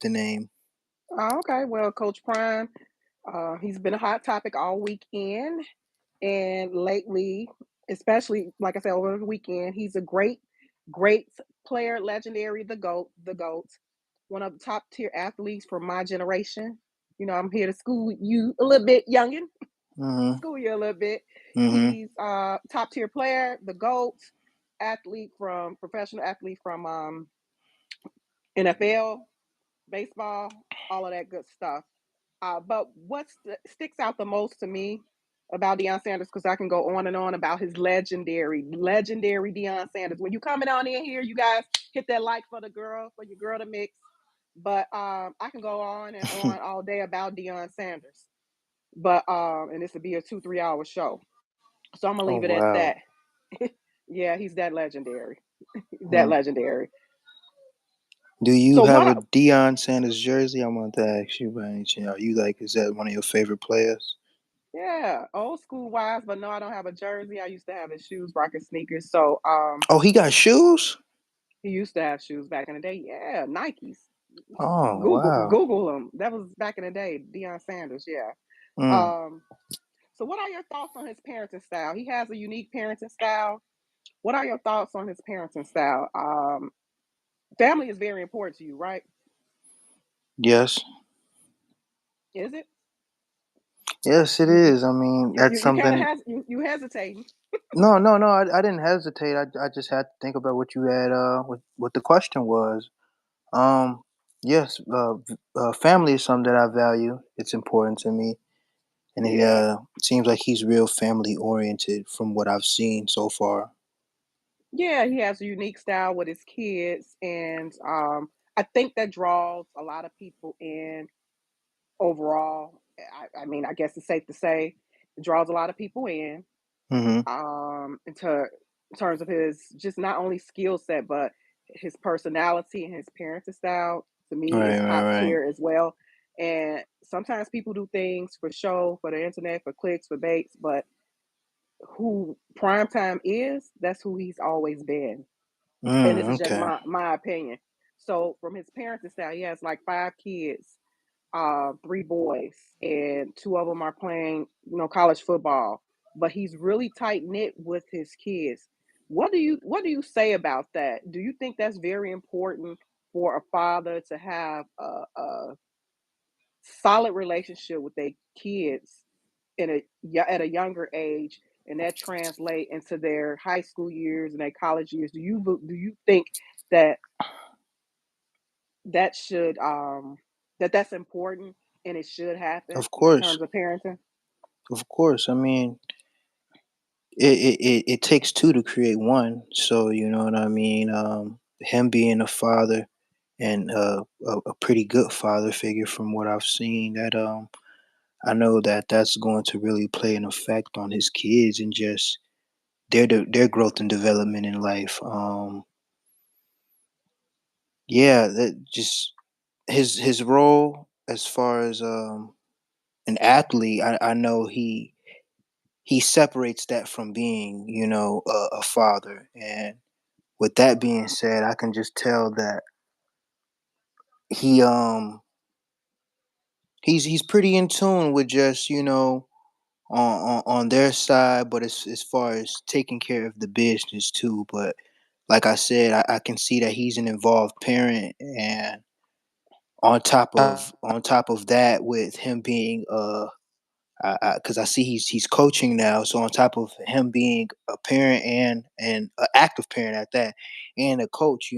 the name. Oh, okay. Well, Coach Prime, he's been a hot topic all weekend. And lately, especially like I said, over the weekend, he's a great player, legendary, the GOAT, one of the top tier athletes from my generation. I'm here to school you a little bit, youngin, Mm-hmm. school you a little bit. Mm-hmm. He's top tier player, the GOAT, professional athlete from NFL, baseball, all of that good stuff. But what sticks out the most to me about Deion Sanders, because I can go on and on about his legendary Deion Sanders. When you coming on in here, you guys hit that like for your girl to mix. But I can go on and on all day about Deion Sanders. But and this would be a 2-3 hour show. So I'm gonna Oh leave it at wow. that. Yeah, he's that legendary. He's that Hmm. legendary. Do you So have what a Deion Sanders jersey? I want to ask you by any chance. Are you like, is that one of your favorite players? Yeah, old school wise, but no, I don't have a jersey. I used to have his shoes, rocket sneakers. So Oh, he got shoes? he used to have shoes back in the day. Yeah, Nikes. Oh wow. Google them. That was back in the day. Deion Sanders. Yeah. Mm. Um. So what are your thoughts on his parenting style? He has a unique parenting style. What are your thoughts on his parenting style? Family is very important to you, right? Yes. Is it? Yes, it You you is. I mean, you that's you, you kind of something. has you hesitating. No. I didn't hesitate. I just had to think about what you had. What the question was. Um. Yes. Family is something that I value. It's important to me, and it Yeah. seems like he's real family oriented from what I've seen so far. Yeah, he has a unique style with his kids, and I think that draws a lot of people in overall. I mean, I guess it's safe to say it draws a lot of people Mm-hmm. into in terms of his just not only skill set, but his personality and his parenting style. To me, Right. is Right. top Right. tier as well. And sometimes people do things for show, for the internet, for clicks, for baits, but who Primetime is, that's who he's always been, and this is just Okay. my opinion. So from his parenting style, he has like 5 kids, 3 boys, and 2 of them are playing, college football. But he's really tight knit with his kids. What do you say about that? Do you think that's very important for a father to have a solid relationship with their kids at a younger age, and that translate into their high school years and their college years? Do you think that that should that's important and it should happen Of in course. terms of parenting? Of course. I mean, it takes two to create one. So you know what I mean. Him being a father and a pretty good father figure from what I've seen. That I know that that's going to really play an effect on his kids and just their growth and development in life. Yeah, that just his role as far as an athlete. I know he separates that from being, a father. And with that being said, I can just tell that he he's pretty in tune with just, on their side, but as far as taking care of the business too. But like I said, I can see that he's an involved parent, and on top of that, with him being because I see he's coaching now. So on top of him being a parent and an active parent at that, and a coach,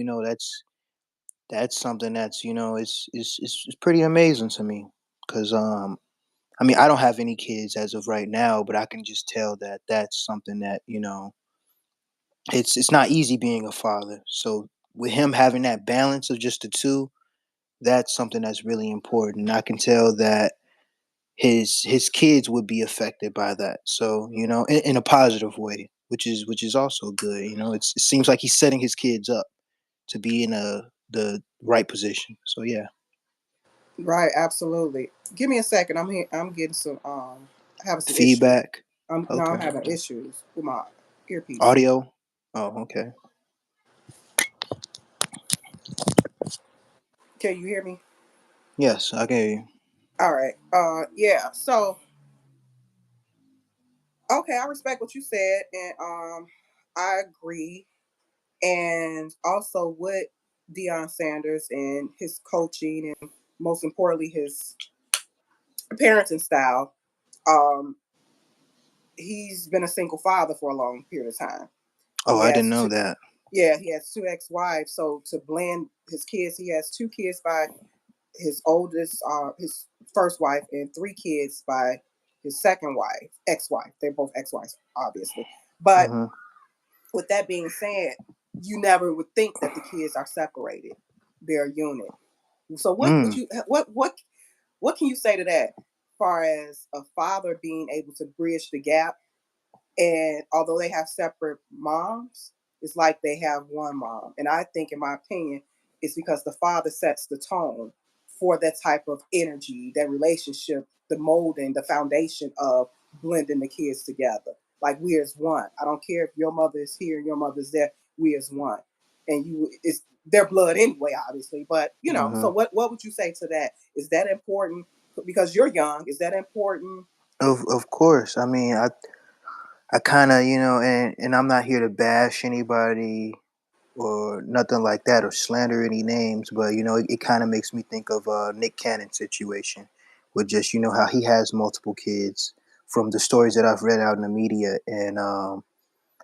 that's something that's it's pretty amazing to me. Because I mean, I don't have any kids as of right now, but I can just tell that that's something that it's not easy being a father. So with him having that balance of just the two, that's something that's really important. I can tell that his kids would be affected by that. So in a positive way, which is also good. It seems like he's setting his kids up to be in the right position. So yeah, Right, absolutely. Give me a second. I'm here. I'm getting some. Having some issues. feedback. I'm now I'm Okay, having issues with my earpiece. audio. Oh, okay. Can you hear me? Yes, I can hear you. All right. Yeah. So okay, I respect what you said, and I agree. And also with Deion Sanders and his coaching, and most importantly his parenting style. Um, he's been a single father for a long period of time. Oh, He I didn't has know two. that. Yeah, he has two ex-wives. So to blend his kids, he has two kids by his oldest, his first wife, and three kids by his second wife, ex-wife. They're both ex-wives, obviously. But Mm-hmm. with that being said, you never would think that the kids are separated; they're a unit. So what would Mm. you what can you say to that? As far as a father being able to bridge the gap, and although they have separate moms, it's like they have one mom. And I think, in my opinion, it's because the father sets the tone for that type of energy, that relationship, the molding, the foundation of blending the kids together. Like we as one. I don't care if your mother is here and your mother's there. We as one, and you it's their blood anyway, obviously. But so Mm-hmm. what would you say to that? Is that important? Because you're young, is that important? Of course. I mean, I kind of, and I'm not here to bash anybody or nothing like that or slander any names, but it kind of makes me think of Nick Cannon's situation with just how he has multiple kids from the stories that I've read out in the media, and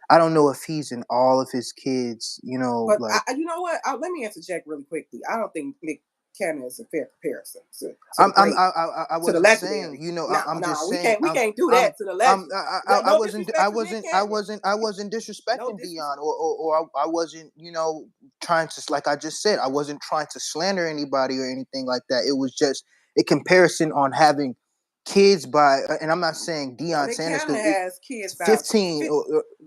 I don't know if he's in all of his kids, But like you know what? Let me interject really quickly. I don't think Nick Cannon is a fair comparison to the I'm great, I to the wasn't saying, legendary. No, I'm no, just saying we can't do I'm that to the legend. No, I no wasn't disrespect to Nick Cannon. I wasn't No disrespecting Dion, disrespect. or I wasn't trying to, like I just said, I wasn't trying to slander anybody or anything like that. It was just a comparison on having kids by, and I'm not saying No, Dion Nick Sanders Cannon because has kids about 15,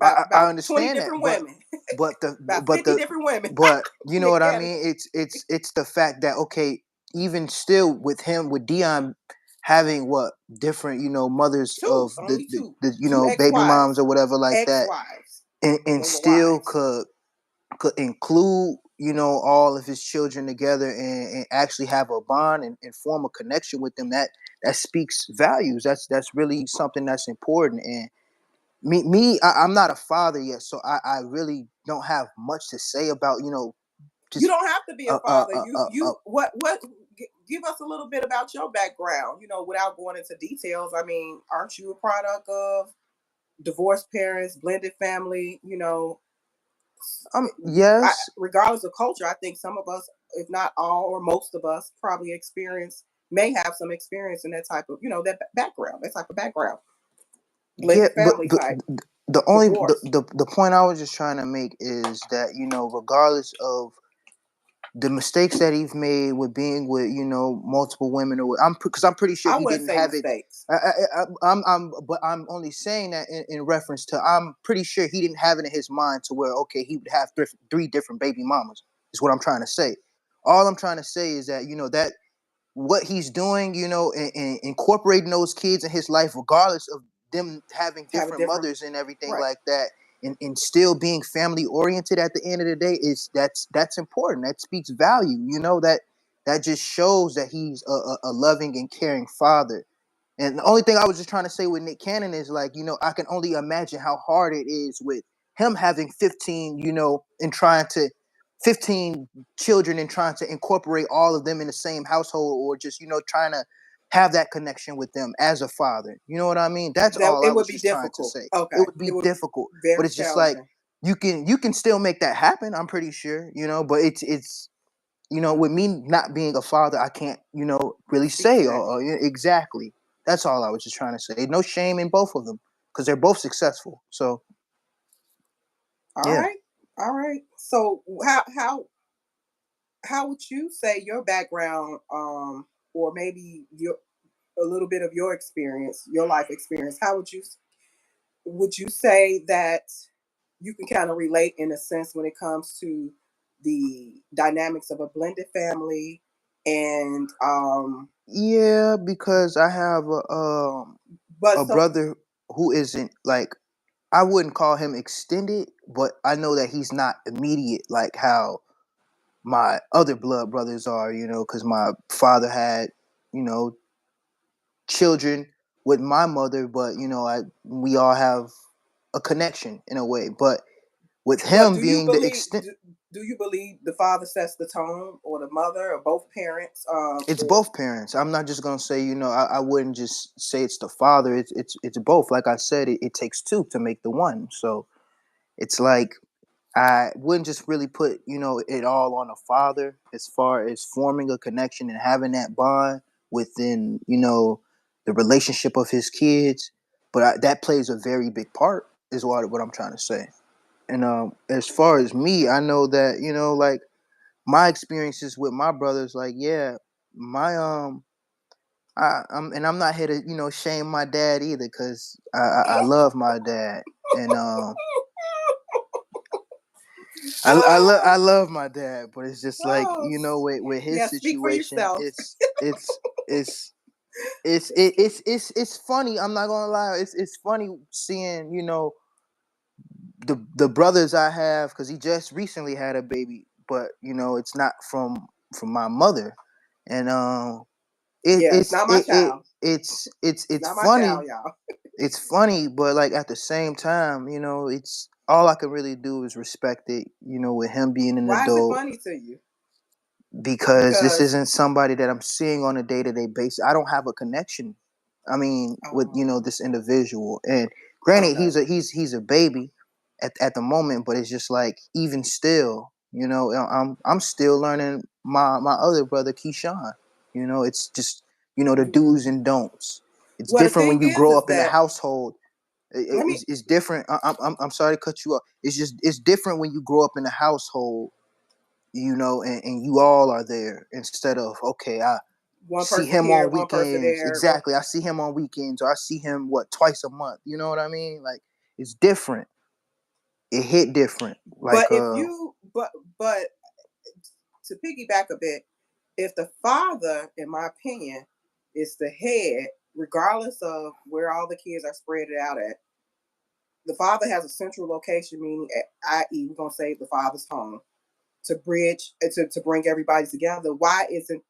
I about 20 understand that, different women, but the about but 50 the different women. but you know Nick what I Cannon, mean. It's the fact that, okay, even still with him, with Dion having what different mothers two, of only two, the two baby moms ex-wives, or whatever like that, ex-wives. and They were still wives. could include all of his children together, and actually have a bond, and form a connection with them, that speaks values. That's really something that's important. And I'm not a father yet, so I really don't have much to say about You just don't have to be a uh uh father. uh uh, uh What give us a little bit about your background, without going into details. I mean, aren't you a product of divorced parents, blended family? yes. Regardless of culture, I think some of us, if not all or most of us, probably may have some experience in that type of, that background, that type of background, Yeah, blended but family type, the only divorce. the point I was just trying to make is that, regardless of the mistakes that he's made with being with multiple women, or because I'm pretty sure I he wouldn't didn't say have it. mistakes. But I'm only saying that in reference to, I'm pretty sure he didn't have it in his mind to where, okay, he would have three different baby mamas. Is what I'm trying to say. All I'm trying to say is that, that what he's doing, and incorporating those kids in his life, regardless of them having Have a different different, mothers and everything right. like that, and still being family oriented at the end of the day, is that's important. That speaks value. That just shows that he's a loving and caring father. And the only thing I was just trying to say with Nick Cannon is, like, I can only imagine how hard it is with him having 15, and trying to 15 children, and trying to incorporate all of them in the same household, or just, trying to have that connection with them as a father. You know what I mean? That's That all I it would was be just trying to difficult. say. It Okay, would it be would be difficult, but very it's just like, challenging. you can still make that happen, I'm pretty sure, but it's with me not being a father, I can't, really Speak to say, that. yeah, exactly. That's all I was just trying to say. No shame in both of them, because they're both successful. So All yeah. right, all right. So how would you say your background, or maybe your a little bit of your experience, your life experience? How would you say that you can kind of relate in a sense when it comes to the dynamics of a blended family, and Yeah, because I have but a so brother who isn't, like, I wouldn't call him extended, but I know that he's not immediate, like how my other blood brothers are, you know, because my father had, you know, children with my mother, but you know, we all have a connection in a way. But with But him being the extent, do you believe the father sets the tone, or the mother, or both parents? it's Or both parents. I'm not just gonna say, you know, I wouldn't just say it's the father. It's both. Like I said, it takes two to make the one. So it's like I wouldn't just really put, you know, it all on a father as far as forming a connection and having that bond within, you know, the relationship of his kids. But that plays a very big part, is what I'm trying to say. And as far as me, I know that, you know, like my experiences with my brothers, like yeah, my and I'm not here to, you know, shame my dad either, because I love my dad, and I oh, love my dad, but it's just like, oh, you know, with his yeah. Speak for situation, yourself. it's it's it's funny. I'm not gonna lie. It's funny seeing, you know, the brothers I have, because he just recently had a baby, but you know it's not from my mother, and Yeah, it's not my child. It's it's not my funny. child, y'all. It's funny, but like at the same time, you know, it's all I can really do is respect it. You know, with him being an Why is it adult, funny to you? because this Because isn't somebody that I'm seeing on a day to day basis. I don't have a connection. I mean, with, you know, oh, this individual. And granted, okay. he's a baby at the moment, but it's just like, even still, you know, I'm still learning my other brother Keyshawn. You know, it's just, you know, the do's and don'ts. It's Well, the different thing when you grow is up in the that household. let me. It's different. I'm sorry to cut you off. It's different when you grow up in a household, you know, and you all are there, instead of, okay, I One see person him here, on one person weekends. there. One. Exactly. I see him on weekends, or I see him what, twice a month. You know what I mean? Like, it's different. It hit different. But Like if you, but to piggyback a bit, if the father, in my opinion, is the head, regardless of where all the kids are spread out at, the father has a central location, meaning, i.e., we're gonna say the father's home, to bridge, to bring everybody together. Why isn't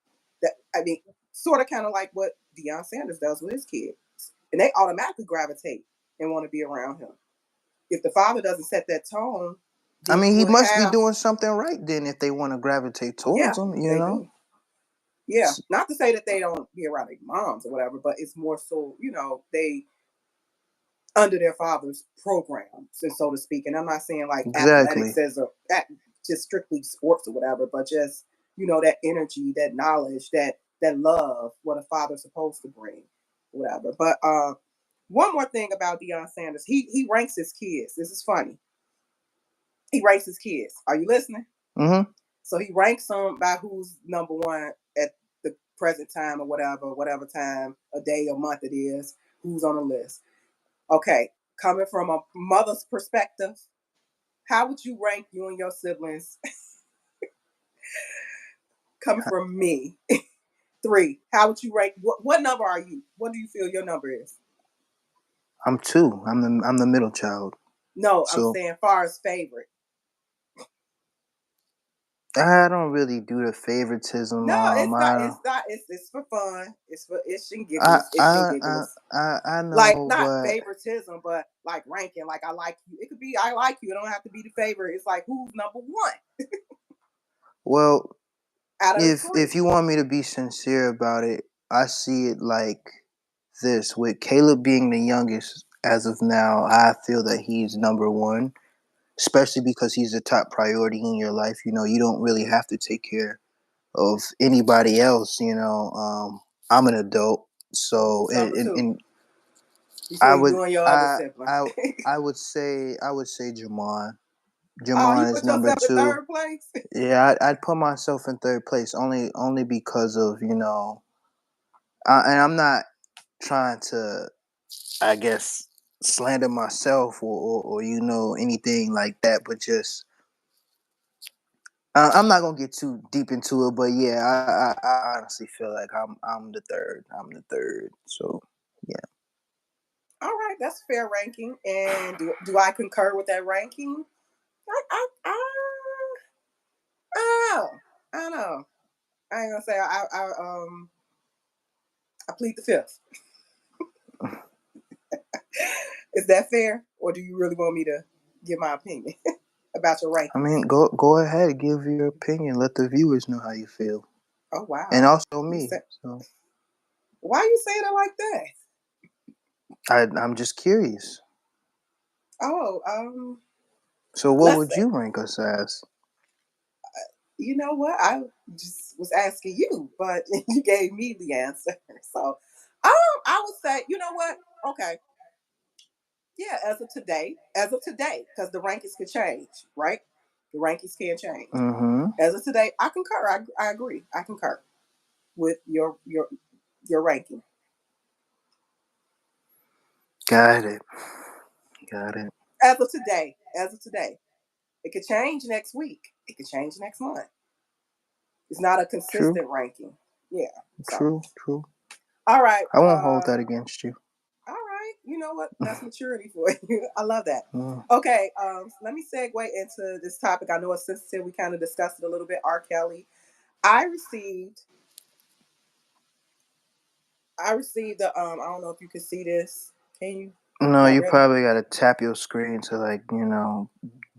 that? I mean, sort of kind of like what Deion Sanders does with his kids, and they automatically gravitate and want to be around him. If the father doesn't set that tone, I then mean, you he would must be have, doing something right then, if they want to gravitate towards yeah, him, you they know. do. Yeah, not to say that they don't be around their moms or whatever, but it's more so, they under their father's programs, and so to speak. And I'm not saying like athletics Exactly. as a just strictly sports or whatever, but just that energy, that knowledge, that love, what a father's supposed to bring, whatever. But one more thing about Deion Sanders, he ranks his kids. This is funny. He ranks his kids. Are you listening? Mm-hmm. So he ranks them by who's number one at the present time, or whatever time, a day or month it is, who's on the list. Okay, coming from a mother's perspective, how would you rank you and your siblings? Coming from me, three. How would you rank? What number are you? What do you feel your number is? I'm two. I'm the middle child. No, I'm So saying far as favorite. I don't really do the favoritism. No, it's not. I It's not. It's for fun. It's for itch and I giggles. Itch and I I giggles. I Like know, not but favoritism, but like ranking. Like I like you. It could be I like you. It don't have to be the favorite. It's like who's number one well, out of the if three. you want me to be sincere about it, I see it like this: with Caleb being the youngest as of now, I feel that he's number one, especially because he's the top priority in your life. You know, you don't really have to take care of anybody else. You know, I'm an adult, so Who's number two and I before would you and your other I sibling? I I would say Jamon. Oh, you Jamon is put number yourself in two. third place. Yeah, I'd put myself in third place, only because of, you know, and I'm not trying to, I guess, slander myself, or you know, anything like that, but just I'm not gonna get too deep into it, but yeah, I honestly feel like I'm the third. I'm the third. So yeah. All right, that's fair ranking. And do I concur with that ranking? I know. I know. I ain't gonna say I plead the fifth. Is that fair, or do you really want me to give my opinion about your I rankings? mean, go ahead, give your opinion. Let the viewers know how you feel, Oh and wow, also you me. say, So why are you saying it like that? I'm just curious. Oh, So what let's would say, you rank us as? you know what? I just was asking you, but you gave me the answer. So, I would say, you know what? Okay, yeah, as of today, because the rankings could change, right? The rankings can change. Mm-hmm. As of today, I concur. I agree. I concur with your ranking. Got it. Got it. As of today, it could change next week. It could change next month. It's not a True. consistent ranking. Yeah. So, True. True. all right. I won't hold that against you. All right. You know what? That's maturity for you. I love that. Mm. Okay. Let me segue into this topic. I know it's sensitive. We kind of discussed it a little bit. R. Kelly. I received. I received the. I don't know if you can see this. Can you? No, Not you really. probably gotta tap your screen to like The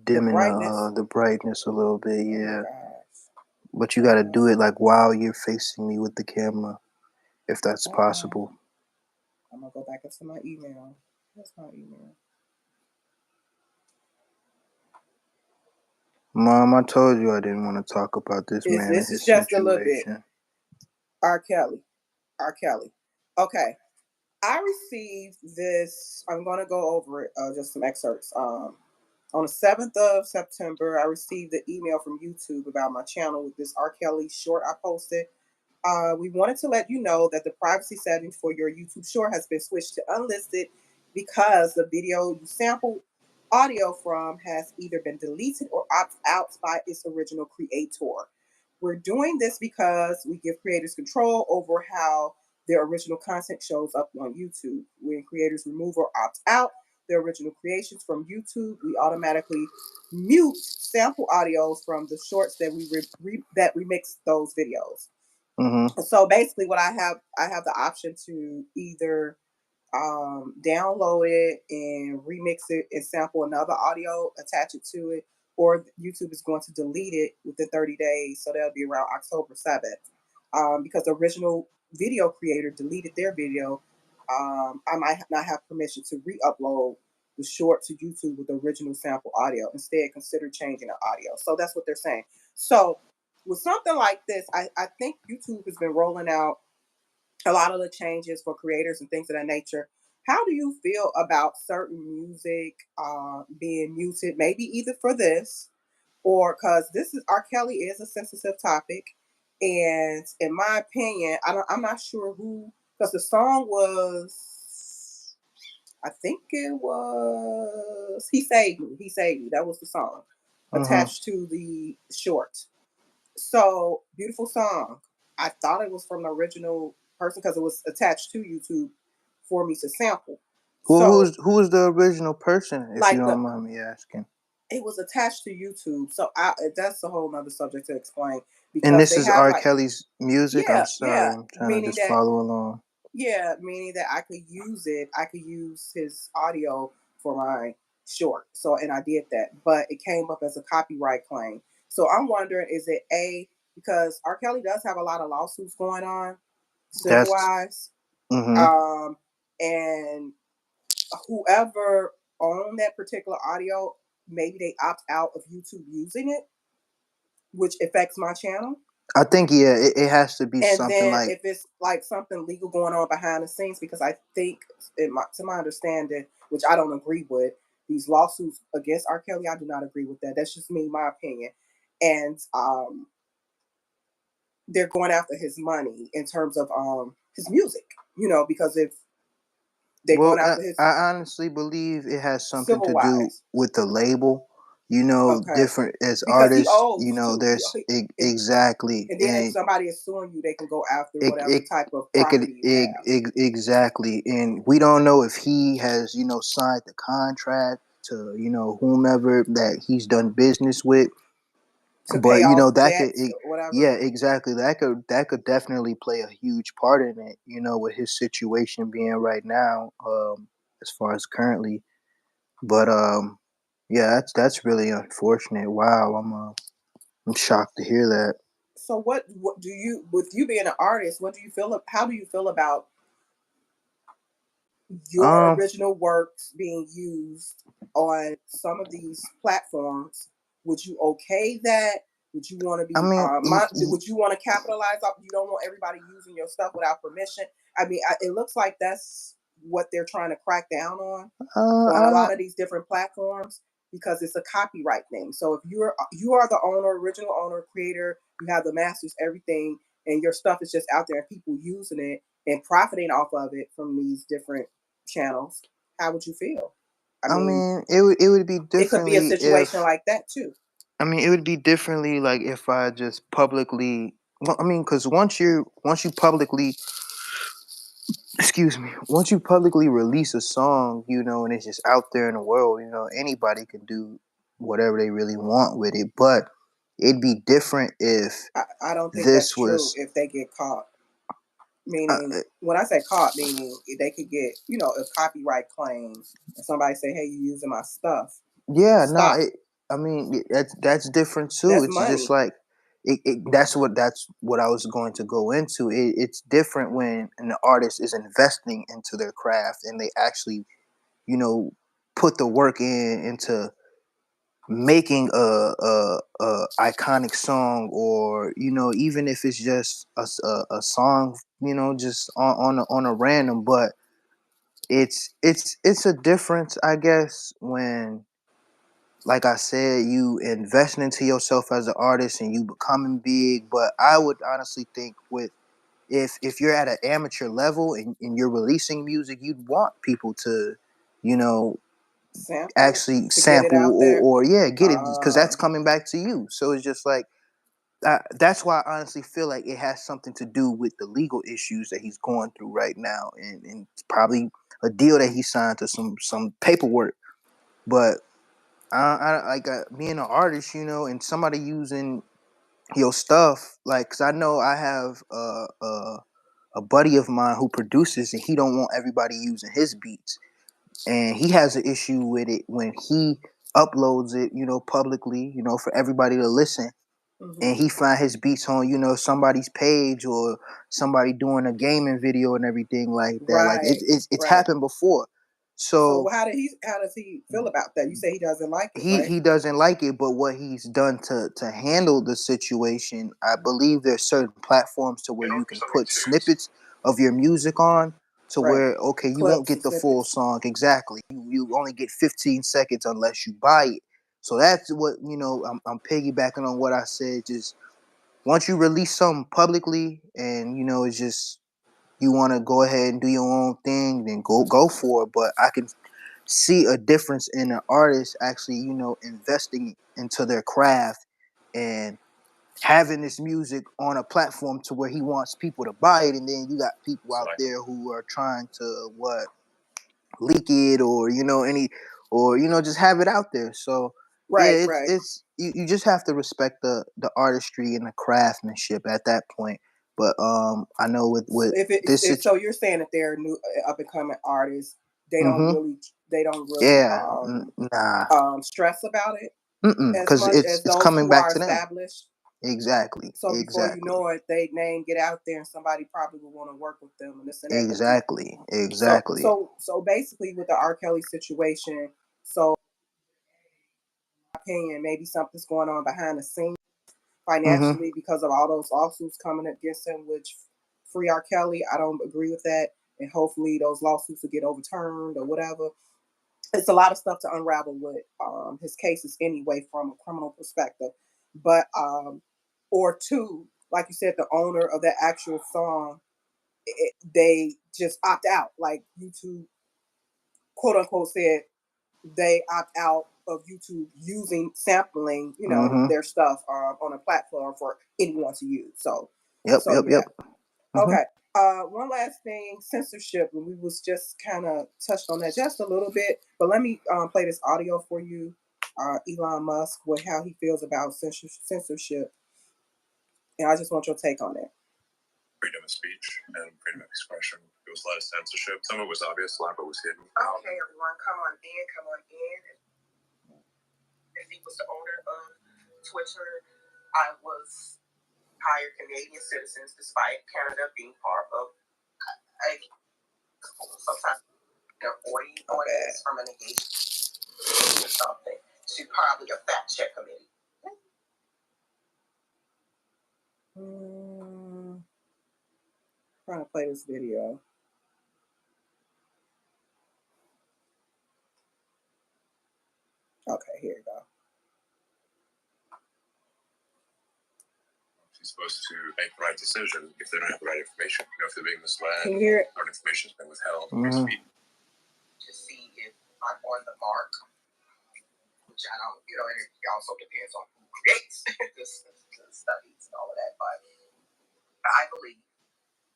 dimming brightness. the brightness a little bit. Oh my Yeah, gosh. but you gotta do it like while you're facing me with the camera, if that's Uh-uh. possible. I'm gonna go back into my email. That's my email. Mom, I told you I didn't want to talk about this Is man and this is his just a little bit. situation. R. Kelly. R. Kelly. Okay. I received this. I'm gonna go over it. Just some excerpts. On the 7th of September, I received an email from YouTube about my channel with this R. Kelly short I posted. We wanted to let you know that the privacy settings for your YouTube short has been switched to unlisted because the video you sampled audio from has either been deleted or opted out by its original creator. We're doing this because we give creators control over how their original content shows up on YouTube. When creators remove or opt out their original creations from YouTube, we automatically mute sample audios from the shorts that that remix those videos. Mm-hmm. So basically, what I have the option to either download it and remix it and sample another audio, attach it to it, or YouTube is going to delete it within 30 days. So that'll be around October 7th. Because the original video creator deleted their video, I might not have permission to re upload the short to YouTube with the original sample audio. Instead, consider changing the audio. So that's what they're saying. So with something like this, I think YouTube has been rolling out a lot of the changes for creators and things of that nature. How do you feel about certain music being muted? Maybe either for this or because this is R. Kelly is a sensitive topic, and in my opinion, I'm not sure who because the song was. I think it was He Saved Me. He Saved Me. That was the song Mm-hmm. attached to the short. So beautiful song. I thought it was from the original person because it was attached to YouTube for me to sample. So Who's the original person, if you like the don't mind me asking? it was attached to YouTube. So that's a whole nother subject to explain And because this they is have R. like Kelly's music. I'm sorry, yeah, I'm trying to meaning just that follow along. yeah, meaning that I could use it. I could use his audio for my short. So, and I did that, but it came up as a copyright claim. So I'm wondering, is it A, because R. Kelly does have a lot of lawsuits going on, civil That's wise, mm-hmm. um, and whoever owned that particular audio, maybe they opt out of YouTube using it, which affects my channel. I think yeah, it has to be And something then like if it's like something legal going on behind the scenes, because I think, to my understanding, which I don't agree with, these lawsuits against R. Kelly, I do not agree with that. That's just me, my opinion. And they're going after his money in terms of his music, because if they're well, going after his I honestly believe it has something civil to do wise, with the label. okay, Different as because he artists. owes too. There's And exactly, then if somebody is suing you, they can go after it whatever it type of it could property you have. exactly, and we don't know if he has signed the contract to whomever that he's done business with. to But pay you off know that could, debts or whatever. yeah, exactly. That could definitely play a huge part in it. You know, with his situation being right now, as far as currently. But yeah, that's really unfortunate. Wow, I'm shocked to hear that. So what do you, with you being an artist, what do you feel how do you feel about your Um, original works being used on some of these platforms? Would you okay that? Would you want to I be mean, would you want to capitalize off? You don't want everybody using your stuff without permission. I mean, it looks like that's what they're trying to crack down on a I lot don't. of these different platforms, because it's a copyright thing. So if you are the owner, original owner, creator, you have the masters, everything, and your stuff is just out there and people using it and profiting off of it from these different channels, how would you feel? I I mean, mean, it would be it could be a differently situation if. like that too. I mean, it would be differently like if I just publicly. Well, I mean, because once you publicly, excuse me, once you publicly release a song, and it's just out there in the world, anybody can do whatever they really want with it. But it'd be different if I don't think that's this true was. if they get caught. Uh, Meaning, when I say caught, meaning they could get, a copyright claim and somebody say, hey, you using my stuff. yeah, no, Stop. I mean, that's different too. That's It's just money. like that's what I was going to go into. It's different when an artist is investing into their craft and they actually, you know, put the work into making a iconic song, or even if it's just a song, just on a random. But it's a difference, I guess, when, like I said, you investing into yourself as an artist and you becoming big. But I would honestly think, with if you're at an amateur level and you're releasing music, you'd want people to, you know, Sample it actually to get it sample, out there. or yeah, get it, because Uh, that's coming back to you. So it's just like, that's why I honestly feel like it has something to do with the legal issues that he's going through right now, and it's probably a deal that he signed to some paperwork. But I like, being an artist, and somebody using your stuff, like, cause I know I have a buddy of mine who produces, and he don't want everybody using his beats, and he has an issue with it when he uploads it, publicly, for everybody to listen, and hmm he find his beats on, somebody's page, or somebody doing a gaming video and everything like that. Like, right, it's right. happened before. So So how does he feel about that? You say he doesn't like it, he right? he doesn't like it, but what he's done to handle the situation, I believe there's certain platforms to where you can put snippets of your music on, to Right. where, okay, you won't Clips get and the full snippets. song exactly. You only get 15 seconds unless you buy it. So that's what, I'm piggybacking on what I said. Just once you release something publicly, and it's just, you want to go ahead and do your own thing, then go for it. But I can see a difference in an artist actually, investing into their craft and having this music on a platform to where he wants people to buy it, and then you got people out there who are trying to, what, leak it, or just have it out there. So yeah, Right, it's right. it's you just have to respect the artistry and the craftsmanship at that point. But I know with this If situation. so, you're saying that they're new up and coming artists, they don't Mm-hmm. really they don't really Yeah. Nah. stress about it as Because much it's as it's those coming who back are to them. established. Exactly. So before you Exactly. know it, they name get out there and somebody probably will want to work with them and this and that. But Exactly. so Exactly. so so basically with the R. Kelly situation, so opinion, maybe something's going on behind the scenes Mm-hmm. financially because of all those lawsuits coming against him, which free R. Kelly. I don't agree with that. And hopefully those lawsuits will get overturned or whatever. It's a lot of stuff to unravel with his cases anyway from a criminal perspective. But or two, like you said, the owner of that actual song, they just opt out. Like YouTube, quote unquote, said they opt out of YouTube using sampling, Mm-hmm. their stuff on a platform for anyone to use. So, Yep. so Yep. yeah. Yep. Mm-hmm. Okay. One last thing, censorship, and we was just kind of touched on that just a little bit, but let me play this audio for you. Elon Musk with how he feels about censorship. And I just want your take on it. Freedom of speech and freedom of expression. There was a lot of censorship. Some of it was obvious, a lot of it was hidden. Okay, everyone, come on in, come on in. If he was the owner of Twitter, I was hired Canadian citizens, despite Canada being part of a sometimes they're audience from an engagement or something to probably a fact check committee. Trying to play this video. Okay, here you go. She's supposed to make the right decision if they don't have the right information. You know, if they're being misled, Can you hear it? or information's been withheld. Mm-hmm. To see if I'm on the mark, which I don't, you know, and it also depends on who creates the studies and all of that. But I believe,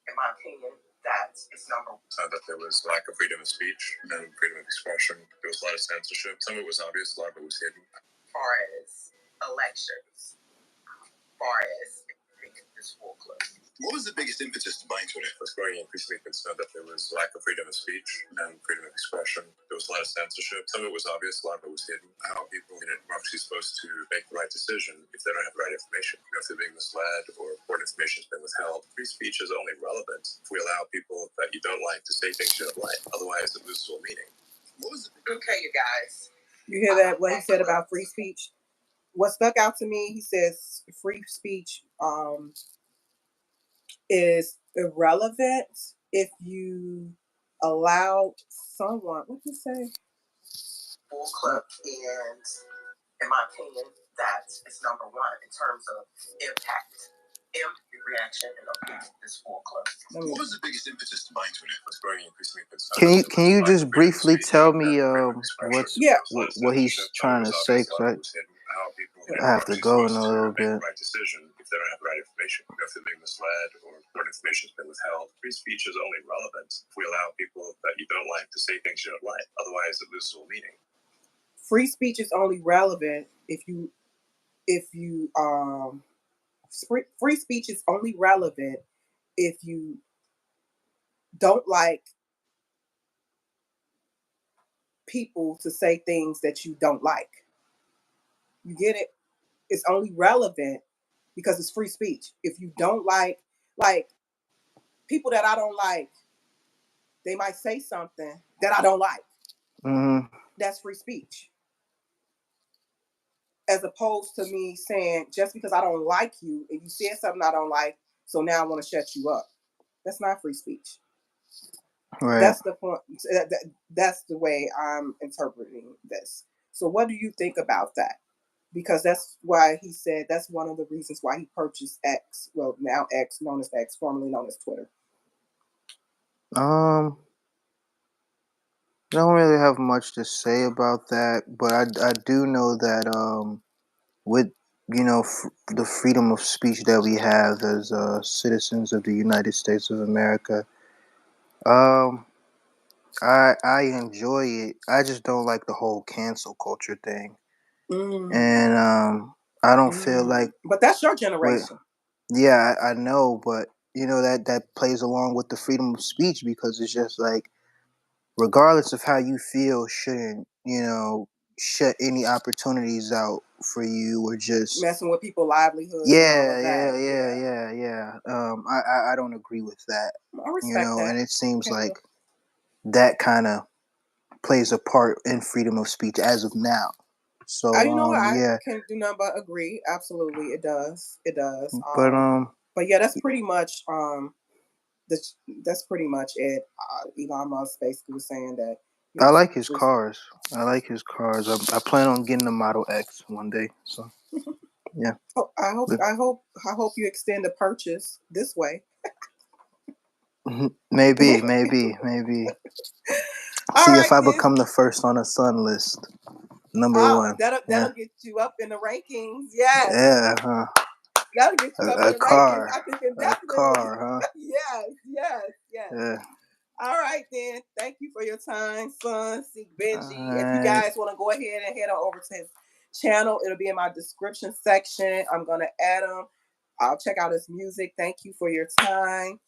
in my opinion, that it's number one. That there was lack of freedom of speech and freedom of expression. There was a lot of censorship. Some of it was obvious, a lot of it was hidden. As far as elections, as far as this full clip. What was the biggest impetus to buying Twitter? I was growing increasingly concerned that there was lack of freedom of speech and freedom of expression. There was a lot of censorship. Some of it was obvious, a lot of it was hidden. How people are actually supposed to make the right decision if they don't have the right information. You know, if they're being misled or important information has been withheld. Free speech is only relevant if we allow people that you don't like to say things you don't like. Otherwise, it loses all meaning. What was it? Okay, you guys. You hear that? What he said about free speech? What stuck out to me, he says free speech is irrelevant if you allow someone, what did you say? Full clip, and in my opinion, that is number one in terms of impact. Reaction and this full clip. What was the biggest impetus to buying Twitter? I was growing increasingly concerned. Can you just briefly tell me what he's trying to say? Cause I have to go in a little bit. Right decision if they don't have the right information. You know, if they're being misled or important information has been withheld. Free speech is only relevant if we allow people that you don't like to say things you don't like. Otherwise, it loses all meaning. Free speech is only relevant if you free speech is only relevant if you don't like people to say things that you don't like. You get it? It's only relevant because it's free speech. If you don't like people that I don't like, they might say something that I don't like. Mm-hmm. That's free speech. As opposed to me saying, just because I don't like you and you said something I don't like, so now I want to shut you up. That's not free speech. Right. That's the point. That's the way I'm interpreting this. So what do you think about that? Because that's why he said that's one of the reasons why he purchased X. Well, now X, known as X, formerly known as Twitter. I don't really have much to say about that, but I do know that with the freedom of speech that we have as citizens of the United States of America, I enjoy it. I just don't like the whole cancel culture thing, and I don't feel like. But that's your generation. Yeah, I know, but that plays along with the freedom of speech because it's just like, regardless of how you feel, shouldn't shut any opportunities out for you or just messing with people's livelihoods. Yeah. I don't agree with that. I respect that. And it seems like that kind of plays a part in freedom of speech as of now. So I can do nothing but agree. Absolutely, it does. It does. But yeah, that's pretty much that's pretty much it. Elon Musk basically was saying that. I like his cars. I plan on getting a Model X one day. So yeah. Oh, I hope you extend the purchase this way. Maybe. See if I become the first on a Sun list. Number one. That'll get you up in the rankings. Yes. Yeah, huh? That'll get you up in the rankings. I think it definitely. A car, huh? Yes. Yeah. All right, then. Thank you for your time, son. Seek Benji. If you guys want to go ahead and head on over to channel. It'll be in my description section. I'm gonna add him. I'll check out his music. Thank you for your time.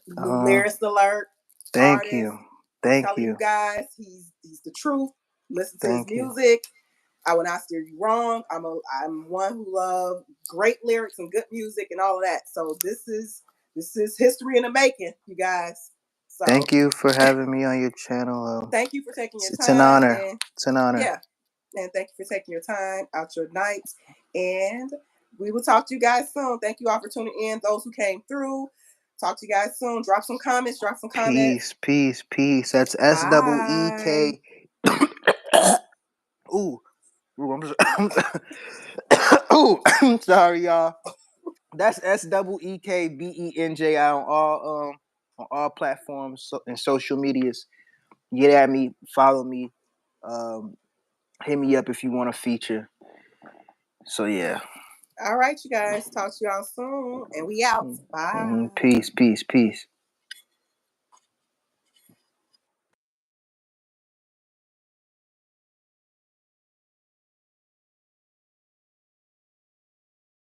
Lyricist alert. Thank Artist. you. Thank telling you. you guys he's the truth. Listen to Thank his music. I will not steer you wrong. I'm one who loves great lyrics and good music and all of that. So this is history in the making, you guys. So Thank you for having me on your channel. Thank you for taking your time. It's an honor. It's an honor. Yeah. And thank you for taking your time out your night. And we will talk to you guys soon. Thank you all for tuning in. Those who came through. Talk to you guys soon. Drop some comments. Peace. That's SEEK. Ooh, I'm sorry, y'all. That's SEEKBENJI on all platforms and social medias. Get at me, follow me, hit me up if you want a feature. So yeah. All right, you guys. Talk to y'all soon, and we out. Bye. Peace.